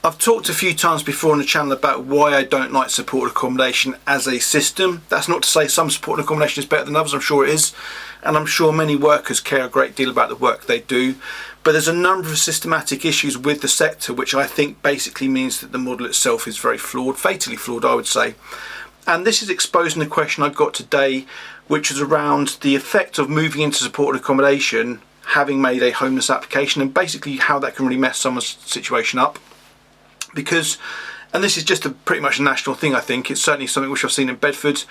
I've talked a few times before on the channel about why I don't like supported accommodation as a system. That's not to say some supported accommodation is better than others, I'm sure it is, and I'm sure many workers care a great deal about the work they do, but there's a number of systematic issues with the sector which I think basically means that the model itself is very flawed, fatally flawed I would say. And this is exposing the question I got today, which is around the effect of moving into supported accommodation having made a homeless application, and basically how that can really mess someone's situation up. Because, and this is just pretty much a national thing I think, it's certainly something which I've seen in Bedford.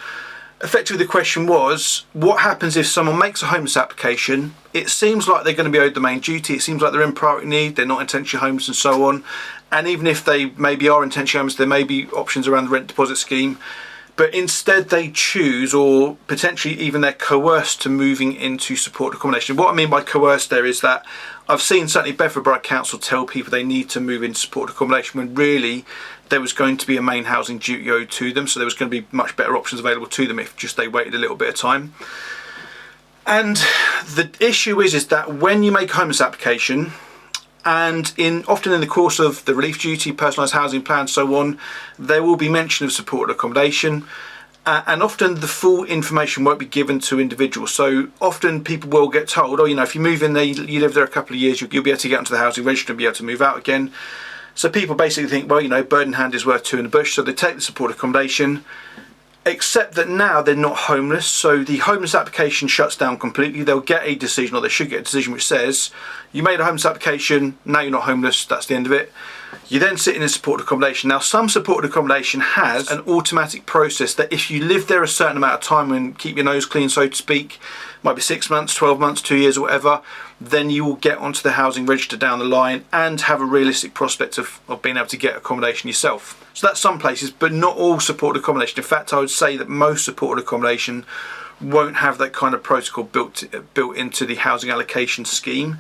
Effectively the question was, what happens if someone makes a homeless application, it seems like they're going to be owed the main duty, it seems like they're in priority need, they're not intentionally homeless and so on, and even if they maybe are intentionally homeless, there may be options around the rent deposit scheme, but instead they choose, or potentially even they're coerced to moving into supported accommodation. What I mean by coerced there is that I've seen certainly Bedford Borough Council tell people they need to move into supported accommodation when really there was going to be a main housing duty owed to them, so there was going to be much better options available to them if just they waited a little bit of time. And the issue is that when you make a homeless application, and often in the course of the relief duty, personalised housing plan, so on, there will be mention of supported accommodation, and often the full information won't be given to individuals. So often people will get told, oh, you know, if you move in there, you live there a couple of years, you'll be able to get onto the housing register and be able to move out again. So people basically think, well, you know, bird in hand is worth two in the bush, so they take the supported accommodation, except that now they're not homeless, so the homeless application shuts down completely. They'll get a decision, or they should get a decision, which says you made a homeless application, now you're not homeless, that's the end of it. You then sit in a supported accommodation. Now some supported accommodation has an automatic process that if you live there a certain amount of time and keep your nose clean, so to speak, might be 6 months, 12 months, 2 years or whatever, then you will get onto the housing register down the line and have a realistic prospect of being able to get accommodation yourself. So that's some places, but not all supported accommodation. In fact, I would say that most supported accommodation won't have that kind of protocol built into the housing allocation scheme.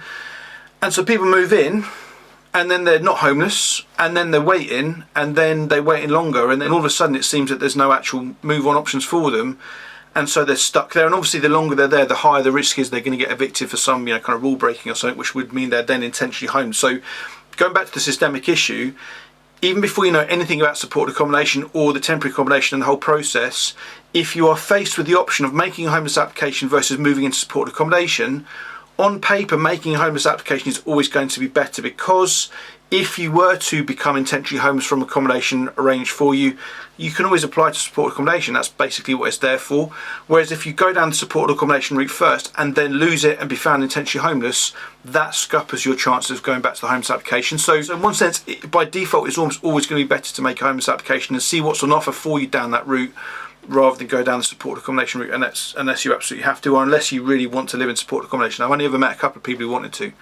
And so people move in, and then they're not homeless, and then they're waiting, and then they're waiting longer, and then all of a sudden it seems that there's no actual move on options for them, and so they're stuck there. And obviously the longer they're there, the higher the risk is they're going to get evicted for some, you know, kind of rule breaking or something, which would mean they're then intentionally homeless. So going back to the systemic issue, even before you know anything about supported accommodation or the temporary accommodation and the whole process, if you are faced with the option of making a homeless application versus moving into supported accommodation, on paper making a homeless application is always going to be better, because if you were to become intentionally homeless from accommodation arranged for you, you can always apply to supported accommodation. That's basically what it's there for. Whereas if you go down the supported accommodation route first and then lose it and be found intentionally homeless, that scuppers your chances of going back to the homeless application. So in one sense, by default, it's almost always going to be better to make a homeless application and see what's on offer for you down that route, rather than go down the supported accommodation route, and that's unless you absolutely have to, or unless you really want to live in supported accommodation. I've only ever met a couple of people who wanted to.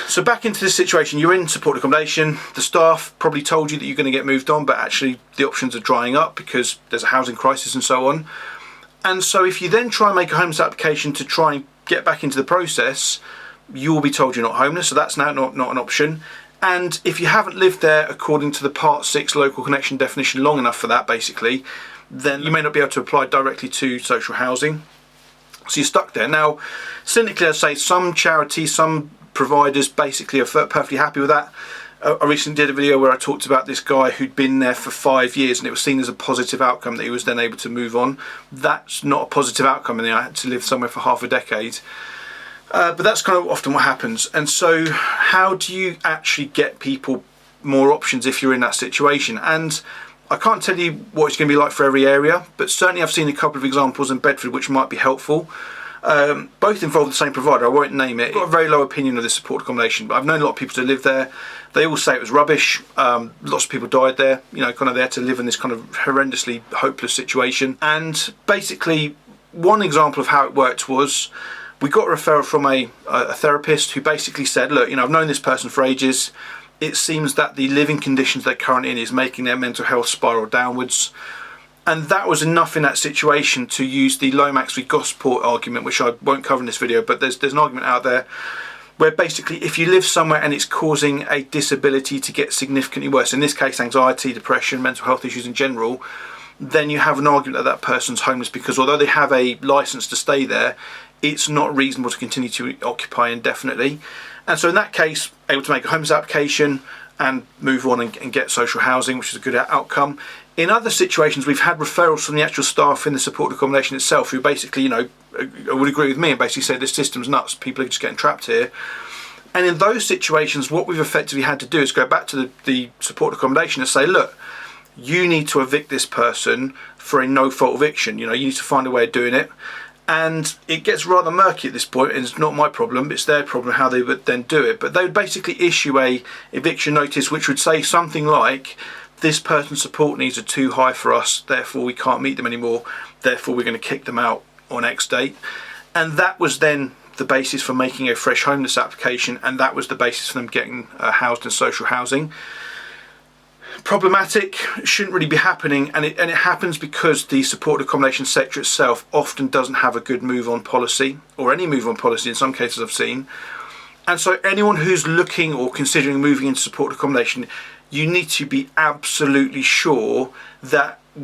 So back into this situation, you're in supported accommodation, the staff probably told you that you're going to get moved on, but actually the options are drying up because there's a housing crisis and so on. And so if you then try and make a homeless application to try and get back into the process, you will be told you're not homeless, so that's now not an option. And if you haven't lived there according to the Part 6 local connection definition long enough for that, basically, then you may not be able to apply directly to social housing. So you're stuck there. Now, cynically, I'd say some charities, some providers basically are perfectly happy with that. I recently did a video where I talked about this guy who'd been there for 5 years and it was seen as a positive outcome that he was then able to move on. That's not a positive outcome, and I had to live somewhere for half a decade. But that's kind of often what happens. And so how do you actually get people more options if you're in that situation? And I can't tell you what it's going to be like for every area, but certainly I've seen a couple of examples in Bedford which might be helpful. Both involve the same provider. I won't name it. I've got a very low opinion of this supported accommodation, but I've known a lot of people to live there. They all say it was rubbish. Lots of people died there, you know, kind of there to live in this kind of horrendously hopeless situation. And basically one example of how it worked was we got a referral from a therapist who basically said, look, you know, I've known this person for ages. It seems that the living conditions they're currently in is making their mental health spiral downwards. And that was enough in that situation to use the Lomax v Gosport argument, which I won't cover in this video, but there's an argument out there where basically if you live somewhere and it's causing a disability to get significantly worse, in this case anxiety, depression, mental health issues in general, then you have an argument that that person's homeless, because although they have a license to stay there, it's not reasonable to continue to occupy indefinitely. And so in that case, able to make a homeless application, and move on and get social housing, which is a good outcome. In other situations, we've had referrals from the actual staff in the supported accommodation itself who basically, would agree with me and basically say this system's nuts, people are just getting trapped here. And in those situations, what we've effectively had to do is go back to the supported accommodation and say, look, you need to evict this person for a no-fault eviction. You need to find a way of doing it. And it gets rather murky at this point, and it's not my problem, it's their problem how they would then do it. But they would basically issue a eviction notice which would say something like, this person's support needs are too high for us, therefore we can't meet them anymore, therefore we're going to kick them out on X date. And that was then the basis for making a fresh homeless application, and that was the basis for them getting housed in social housing. Problematic, shouldn't really be happening, and it happens because the supported accommodation sector itself often doesn't have a good move on policy, or any move on policy in some cases I've seen. And so anyone who's looking or considering moving into supported accommodation, you need to be absolutely sure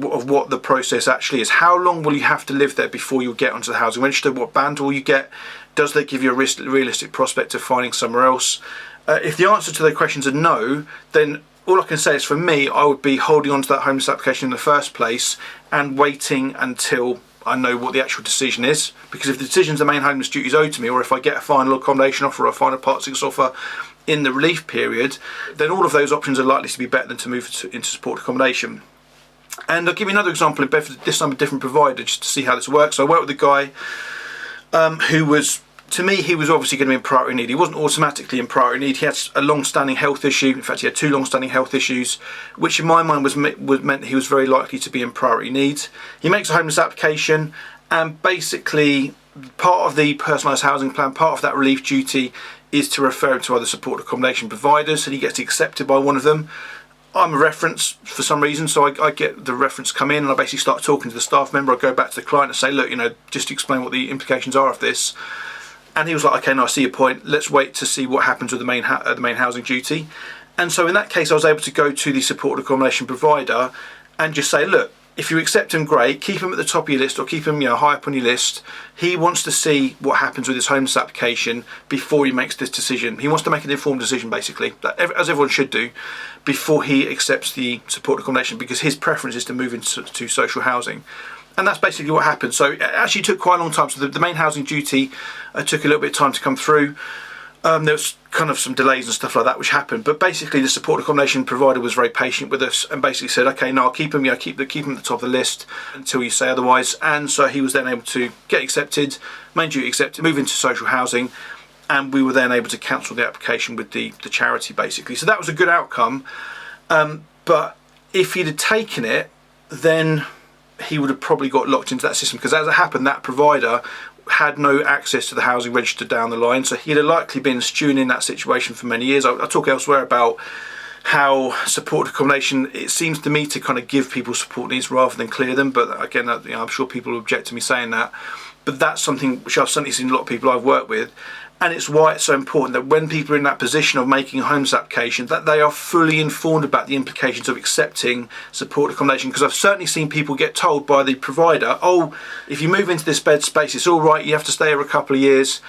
of what the process actually is. How long will you have to live there before you'll get onto the housing register? What band will you get? Does that give you a realistic prospect of finding somewhere else? If the answer to those questions are no, then all I can say is, for me, I would be holding on to that homeless application in the first place and waiting until I know what the actual decision is. Because if the decision's the main homeless duties owed to me, or if I get a final accommodation offer or a final Part 6 offer in the relief period, then all of those options are likely to be better than to move into supported accommodation. And I'll give you another example in Bedford, this time a different provider, just to see how this works. So I worked with a guy who was, to me, he was obviously going to be in priority need. He wasn't automatically in priority need. He had a long-standing health issue. In fact, he had 2 long-standing health issues, which in my mind meant he was very likely to be in priority need. He makes a homeless application, and basically part of the personalised housing plan, part of that relief duty, is to refer him to other supported accommodation providers, and he gets accepted by one of them. I'm a reference for some reason, so I get the reference come in, and I basically start talking to the staff member. I go back to the client and say, look, just to explain what the implications are of this. And he was like, okay, no, I see your point. Let's wait to see what happens with the main housing duty. And so in that case, I was able to go to the supported accommodation provider and just say, look, if you accept him, great. Keep him at the top of your list, or keep him high up on your list. He wants to see what happens with his homeless application before he makes this decision. He wants to make an informed decision, basically, as everyone should do, before he accepts the supported accommodation, because his preference is to move into social housing. And that's basically what happened. So it actually took quite a long time. So the main housing duty took a little bit of time to come through. There was kind of some delays and stuff like that which happened, but basically the support accommodation provider was very patient with us and basically said, okay, no, I'll keep him, keep him at the top of the list until you say otherwise. And so he was then able to get accepted, main duty accepted, move into social housing, and we were then able to cancel the application with the charity, basically. So that was a good outcome. But if he'd have taken it, then he would have probably got locked into that system, because as it happened, that provider had no access to the housing register down the line, so he'd have likely been stewing in that situation for many years. I talk elsewhere about how supported accommodation, it seems to me, to kind of give people support needs rather than clear them, but again, I'm sure people will object to me saying that, but that's something which I've certainly seen a lot of people I've worked with. And it's why it's so important that when people are in that position of making a homeless application, that they are fully informed about the implications of accepting supported accommodation. Because I've certainly seen people get told by the provider, oh, if you move into this bed space, it's all right, you have to stay here a couple of years.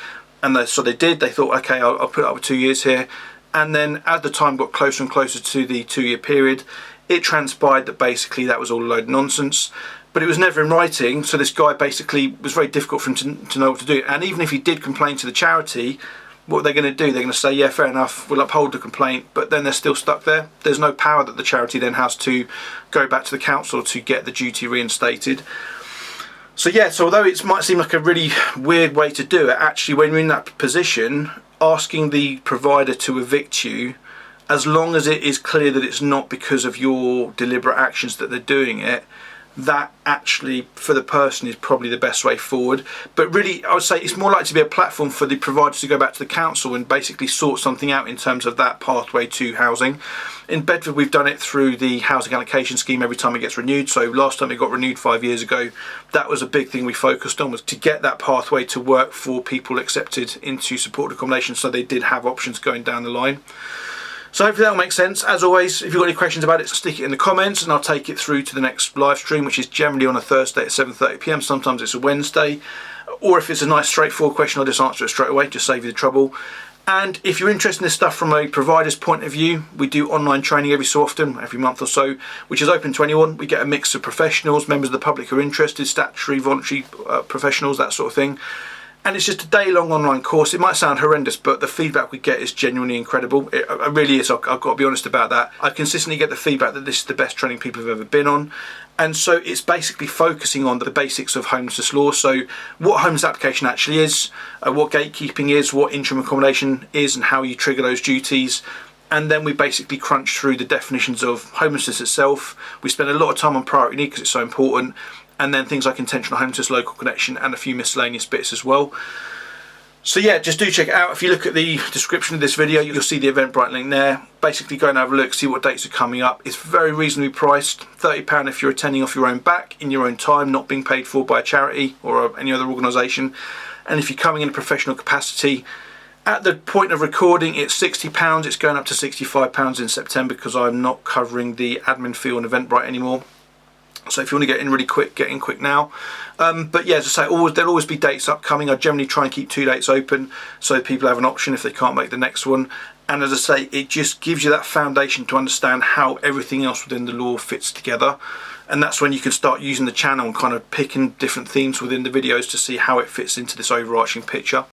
And so they did. They thought, okay, I'll put up with 2 years here. And then as the time got closer and closer to the 2-year period, it transpired that basically that was all a load of nonsense. But it was never in writing, so this guy basically was very difficult for him to know what to do. And even if he did complain to the charity, what are they going to do? They're going to say, yeah, fair enough, we'll uphold the complaint, but then they're still stuck there. There's no power that the charity then has to go back to the council to get the duty reinstated. So yeah, so although it might seem like a really weird way to do it, actually when you're in that position, asking the provider to evict you, as long as it is clear that it's not because of your deliberate actions that they're doing it, that actually for the person is probably the best way forward. But really, I would say it's more likely to be a platform for the providers to go back to the council and basically sort something out in terms of that pathway to housing. In Bedford, we've done it through the housing allocation scheme every time it gets renewed. So last time it got renewed 5 years ago, that was a big thing we focused on, was to get that pathway to work for people accepted into supported accommodation, so they did have options going down the line. So hopefully that'll make sense. As always, if you've got any questions about it, stick it in the comments and I'll take it through to the next live stream, which is generally on a Thursday at 7:30 p.m. Sometimes it's a Wednesday. Or if it's a nice straightforward question, I'll just answer it straight away, just save you the trouble. And if you're interested in this stuff from a provider's point of view, we do online training every so often, every month or so, which is open to anyone. We get a mix of professionals, members of the public who are interested, statutory, voluntary professionals, that sort of thing. And it's just a day-long online course. It might sound horrendous, but the feedback we get is genuinely incredible. It really is. I've got to be honest about that. I consistently get the feedback that this is the best training people have ever been on. And so it's basically focusing on the basics of homelessness law. So what homeless application actually is, what gatekeeping is, what interim accommodation is, and how you trigger those duties. And then we basically crunch through the definitions of homelessness itself. We spend a lot of time on priority need because it's so important. And then things like intentional homelessness, local connection, and a few miscellaneous bits as well. So yeah, just do check it out. If you look at the description of this video, you'll see the Eventbrite link there. Basically go and have a look, see what dates are coming up. It's very reasonably priced, £30 if you're attending off your own back, in your own time, not being paid for by a charity or any other organisation. And if you're coming in a professional capacity, at the point of recording, it's £60. It's going up to £65 in September because I'm not covering the admin fee on Eventbrite anymore. So if you want to get in really quick, get in quick now. But yeah, as I say, there'll always be dates upcoming. I generally try and keep 2 dates open so people have an option if they can't make the next one. And as I say, it just gives you that foundation to understand how everything else within the law fits together. And that's when you can start using the channel and kind of picking different themes within the videos to see how it fits into this overarching picture.